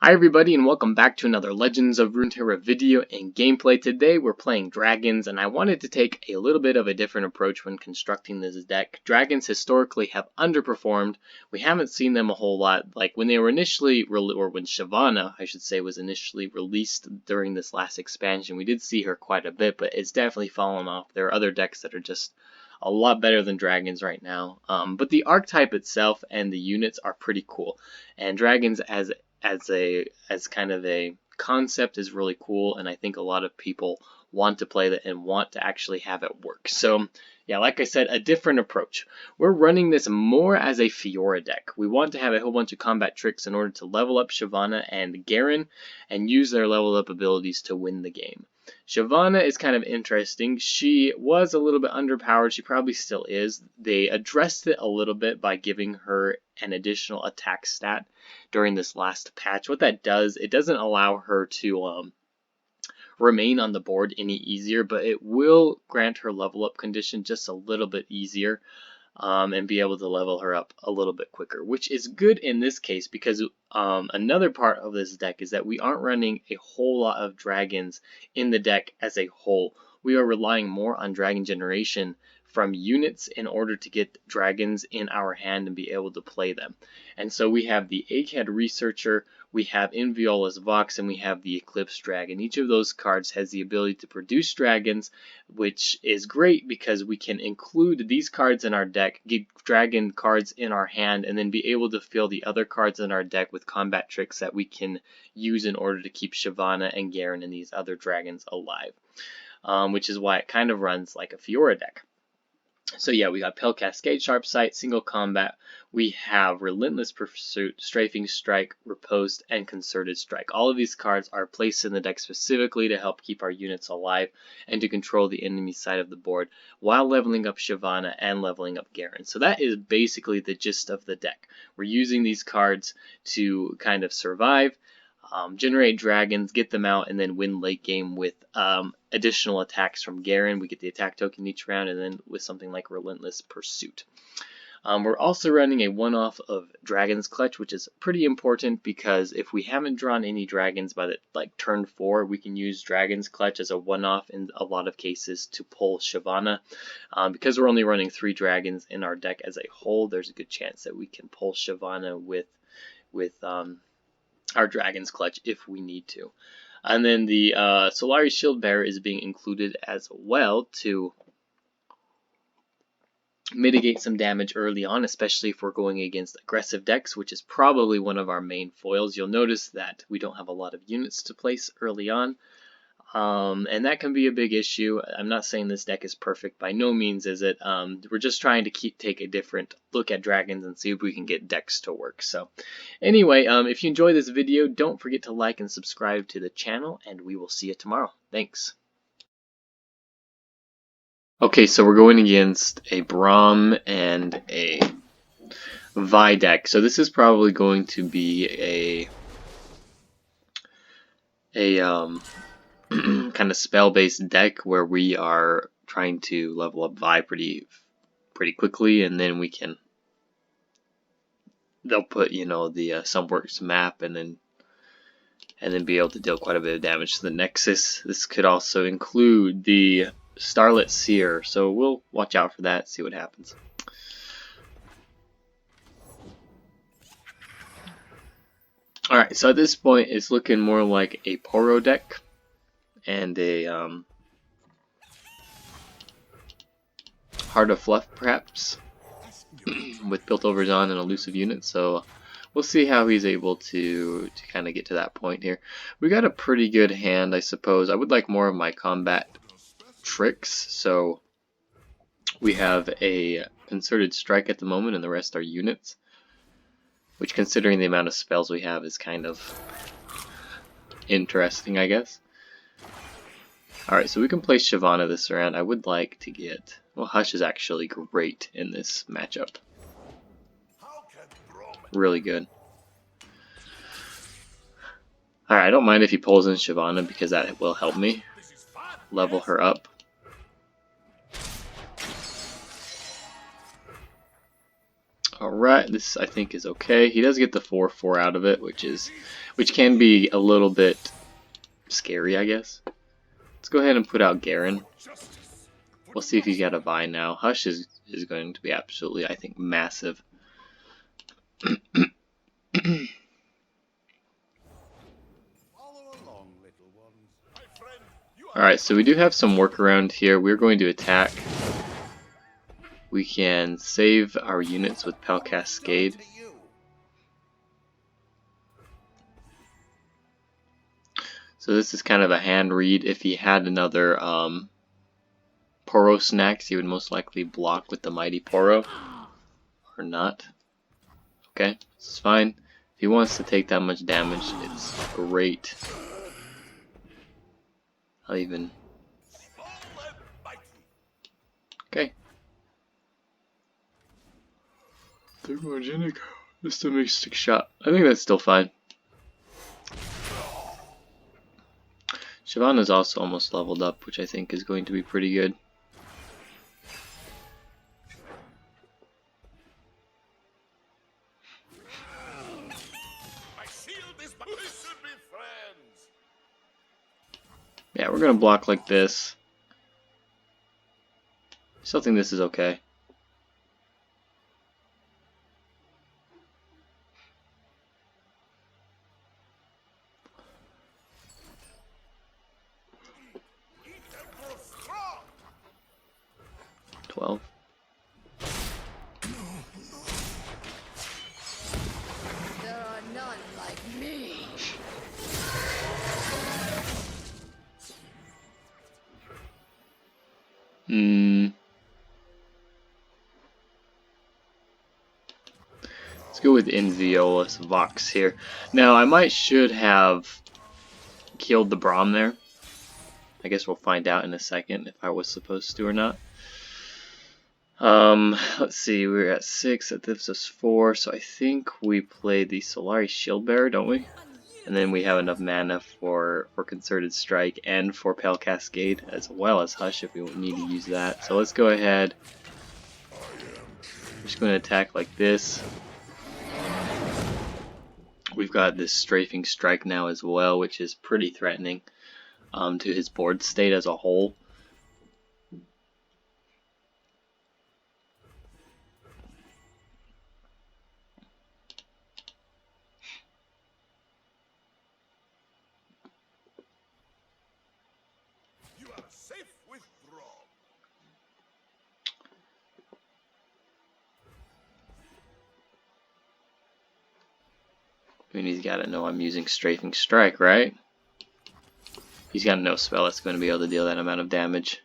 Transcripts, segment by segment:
Hi everybody and welcome back to another Legends of Runeterra video and gameplay. Today we're playing dragons and I wanted to take a little bit of a different approach when constructing this deck. Dragons historically have underperformed. We haven't seen them a whole lot. Like when they were initially, or when Shyvana, I should say, was initially released during this last expansion, we did see her quite a bit, but it's definitely fallen off. There are other decks that are just a lot better than dragons right now. But the archetype itself and the units are pretty cool. And dragons as kind of a concept is really cool, and I think a lot of people want to play that and want to actually have it work. So yeah, like I said, a different approach. We're running this more as a Fiora deck. We want to have a whole bunch of combat tricks in order to level up Shyvana and Garen and use their level up abilities to win the game. Shyvana is kind of interesting. She was a little bit underpowered. She probably still is. They addressed it a little bit by giving her an additional attack stat during this last patch. What that does, it doesn't allow her to remain on the board any easier, but it will grant her level up condition just a little bit easier. And be able to level her up a little bit quicker, which is good in this case because another part of this deck is that we aren't running a whole lot of dragons in the deck as a whole. We are relying more on dragon generation from units in order to get dragons in our hand and be able to play them. And so we have the Egghead Researcher, we have Inviola's Vox, and we have the Eclipse Dragon. Each of those cards has the ability to produce dragons, which is great because we can include these cards in our deck, get dragon cards in our hand, and then be able to fill the other cards in our deck with combat tricks that we can use in order to keep Shyvana and Garen and these other dragons alive. Which is why it kind of runs like a Fiora deck. So yeah, we got Pale Cascade, Sharp Sight, Single Combat. We have Relentless Pursuit, Strafing Strike, Riposte, and Concerted Strike. All of these cards are placed in the deck specifically to help keep our units alive and to control the enemy side of the board while leveling up Shyvana and leveling up Garen. So that is basically the gist of the deck. We're using these cards to kind of survive, generate dragons, get them out, and then win late game with additional attacks from Garen. We get the attack token each round, and then with something like Relentless Pursuit. We're also running a one-off of Dragon's Clutch, which is pretty important because if we haven't drawn any dragons by the turn 4, we can use Dragon's Clutch as a one-off in a lot of cases to pull Shyvana. Because we're only running 3 dragons in our deck as a whole, there's a good chance that we can pull Shyvana with our Dragon's Clutch if we need to. And then the Solari Shield Bearer is being included as well to mitigate some damage early on, especially if we're going against aggressive decks, which is probably one of our main foils. You'll notice that we don't have a lot of units to place early on, and that can be a big issue. I'm not saying this deck is perfect, by no means is it. We're just trying to take a different look at dragons and see if we can get decks to work. So anyway, if you enjoy this video, don't forget to like and subscribe to the channel, and we will see you tomorrow. Thanks. Okay, so we're going against a Braum and a Vi deck. So this is probably going to be a kind of spell-based deck where we are trying to level up Vi pretty quickly, and then they'll put, you know, the Sunworks map and then be able to deal quite a bit of damage to the Nexus. This could also include the Starlit Seer, so we'll watch out for that, see what happens. Alright, so at this point it's looking more like a Poro deck and a Heart of Fluff perhaps with Built Over Zon and elusive units, so we'll see how he's able to kind of get to that point here. We got a pretty good hand, I suppose. I would like more of my combat tricks, so we have a Concerted Strike at the moment and the rest are units, which, considering the amount of spells we have, is kind of interesting, I guess. Alright, so we can place Shyvana this round. I would like to get... well, Hush is actually great in this matchup. Really good. Alright, I don't mind if he pulls in Shyvana because that will help me level her up. Alright, this I think is okay. He does get the 4/4 out of it, which can be a little bit scary, I guess. Let's go ahead and put out Garen. We'll see if he's got a buy now. Hush is going to be absolutely, I think, massive. Alright, so we do have some workaround here. We're going to attack. We can save our units with Pal Cascade. So this is kind of a hand read. If he had another Poro snacks, he would most likely block with the Mighty Poro. Or not. Okay, this is fine. If he wants to take that much damage, it's great. I'll even... Okay. Thermogenic. Just a mystic shot. I think that's still fine. Shyvana's also almost leveled up, which I think is going to be pretty good. Yeah, we're gonna block like this. Still think this is okay. There are none like me. Let's go with Inviolus Vox here. Now, I should have killed the Braum there. I guess we'll find out in a second if I was supposed to or not. Let's see, we're at 6, that gives us 4, so I think we play the Solari Shieldbearer, don't we? And then we have enough mana for Concerted Strike and for Pale Cascade, as well as Hush if we need to use that. So let's go ahead. We're just going to attack like this. We've got this Strafing Strike now as well, which is pretty threatening to his board state as a whole. I mean, he's got to know I'm using Strafing Strike, right? He's got no spell that's going to be able to deal that amount of damage.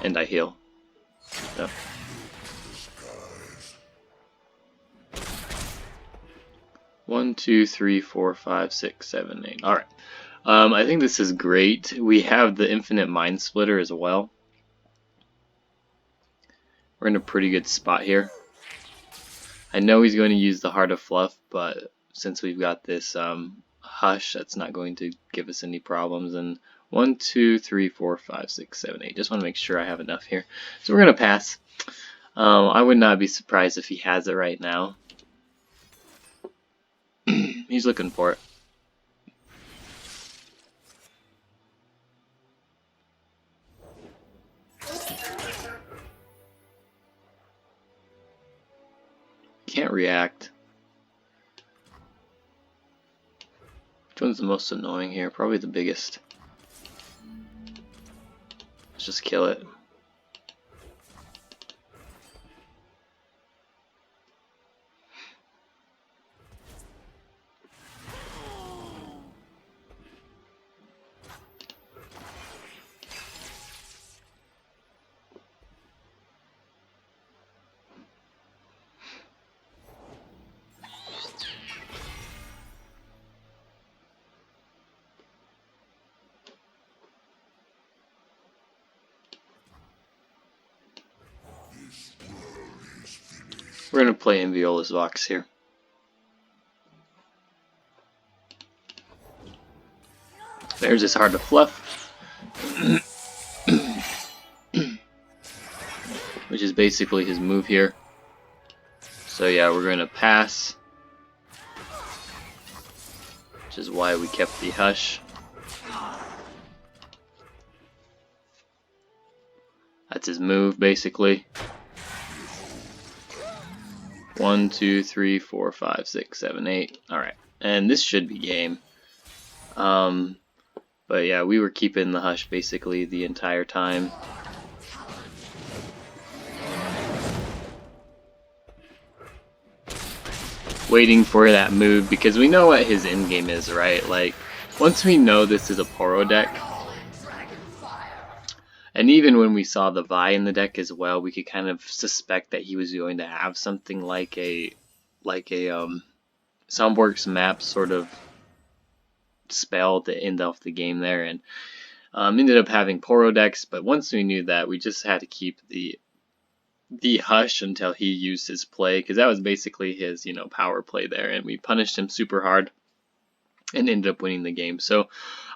And I heal. So. One, two, three, four, five, six, seven, 8. Alright. I think this is great. We have the Infinite Mind Splitter as well. We're in a pretty good spot here. I know he's going to use the Heart of Fluff, but since we've got this Hush, that's not going to give us any problems. And 1, 2, 3, 4, 5, 6, 7, 8. Just want to make sure I have enough here. So we're going to pass. I would not be surprised if he has it right now. He's looking for it. Can't react. Which one's the most annoying here? Probably the biggest. Let's just kill it. We're going to play Inviolus Vox here. There's his Heart of Fluff. which is basically his move here. So yeah, we're going to pass, which is why we kept the Hush. That's his move, basically. 1, 2, 3, 4, 5, 6, 7, 8. Alright, and this should be game. But yeah, we were keeping the Hush basically the entire time. Waiting for that move, because we know what his end game is, right? Like, once we know this is a Poro deck, and even when we saw the Vi in the deck as well, we could kind of suspect that he was going to have something like a Soundworks map sort of spell to end off the game there, and ended up having Poro decks. But once we knew that, we just had to keep the Hush until he used his play, because that was basically his, you know, power play there, and we punished him super hard and ended up winning the game. So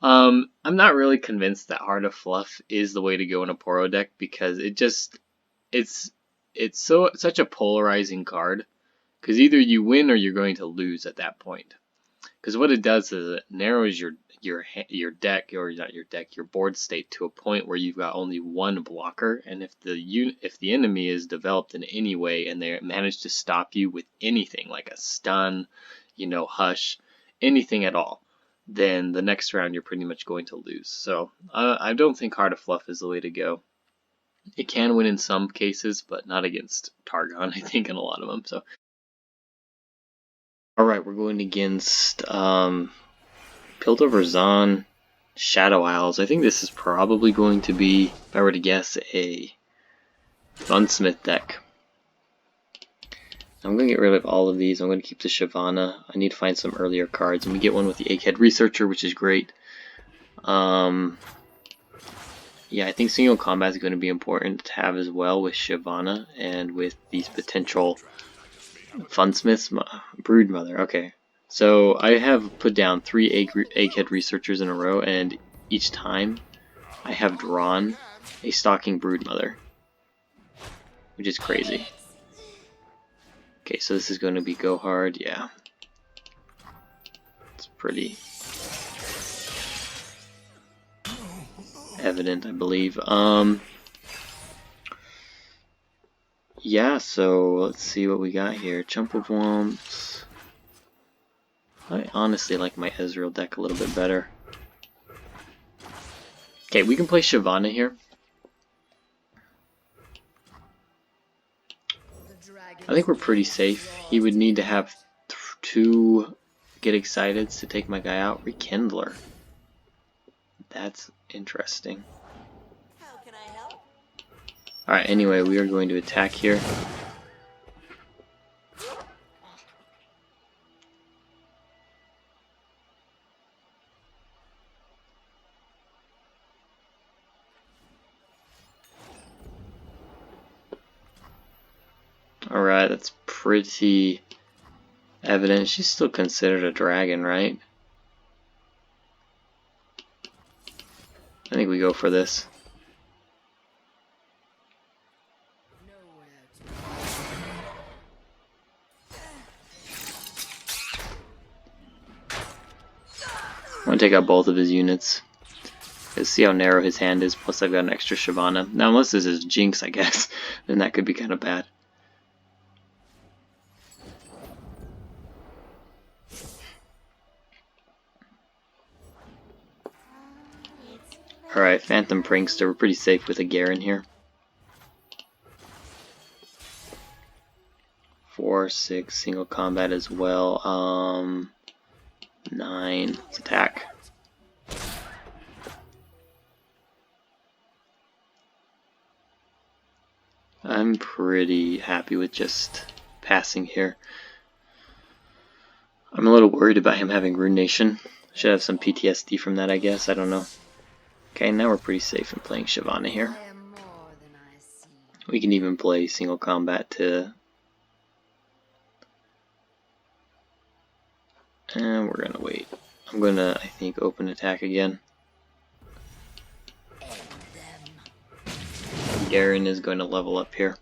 I'm not really convinced that Heart of Fluff is the way to go in a Poro deck, because it's such a polarizing card, because either you win or you're going to lose at that point. Because what it does is it narrows your deck, or not your deck, your board state to a point where you've got only one blocker, and if the enemy is developed in any way and they manage to stop you with anything like a stun, you know, Hush, anything at all, then the next round you're pretty much going to lose. So I don't think Heart of Fluff is the way to go. It can win in some cases, but not against Targon, I think, in a lot of them. So. Alright, we're going against Piltover Zon, Shadow Isles. I think this is probably going to be, if I were to guess, a Gunsmith deck. I'm going to get rid of all of these. I'm going to keep the Shyvana. I need to find some earlier cards. And we get one with the Egghead Researcher, which is great. Yeah, I think single combat is going to be important to have as well with Shyvana and with these potential Funsmith's Broodmother. Okay, so I have put down 3 Egghead Researchers in a row, and each time I have drawn a Stalking Broodmother, which is crazy. Okay, so this is going to be go hard. Yeah, it's pretty evident, I believe. Yeah, so let's see what we got here. Chump of Wumps. I honestly like my Ezreal deck a little bit better. Okay, we can play Shyvana here. I think we're pretty safe. He would need to have 2 Get Excited to take my guy out. Rekindler. That's interesting. Alright, anyway, we are going to attack here. Alright, that's pretty evident. She's still considered a dragon, right? I think we go for this. I'm going to take out both of his units. Let's see how narrow his hand is, plus I've got an extra Shyvana. Now unless this is Jinx, I guess, then that could be kind of bad. Alright, Phantom Prankster, we're pretty safe with a Garen here. 4, 6, single combat as well. 9, let's attack. I'm pretty happy with just passing here. I'm a little worried about him having Rune Nation. Should have some PTSD from that, I guess. I don't know. Okay, now we're pretty safe in playing Shyvana here. We can even play single combat to... And we're gonna wait. I'm gonna, I think, open attack again. Garen is going to level up here.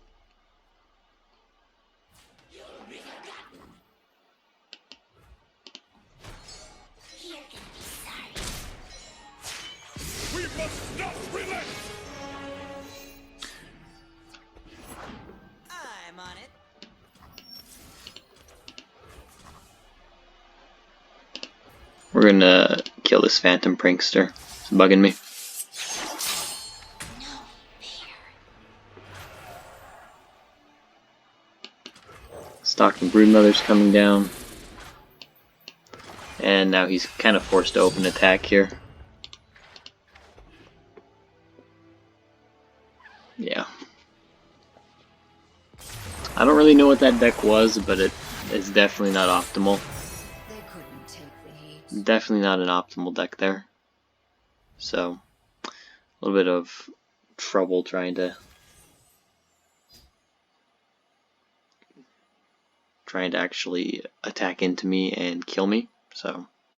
We're gonna kill this Phantom Prankster. It's bugging me. Stalking Broodmother's coming down. And now he's kind of forced to open attack here. Yeah. I don't really know what that deck was, but it is definitely not optimal. They couldn't take the heat. Definitely not an optimal deck there. So, a little bit of trouble trying to actually attack into me and kill me. So,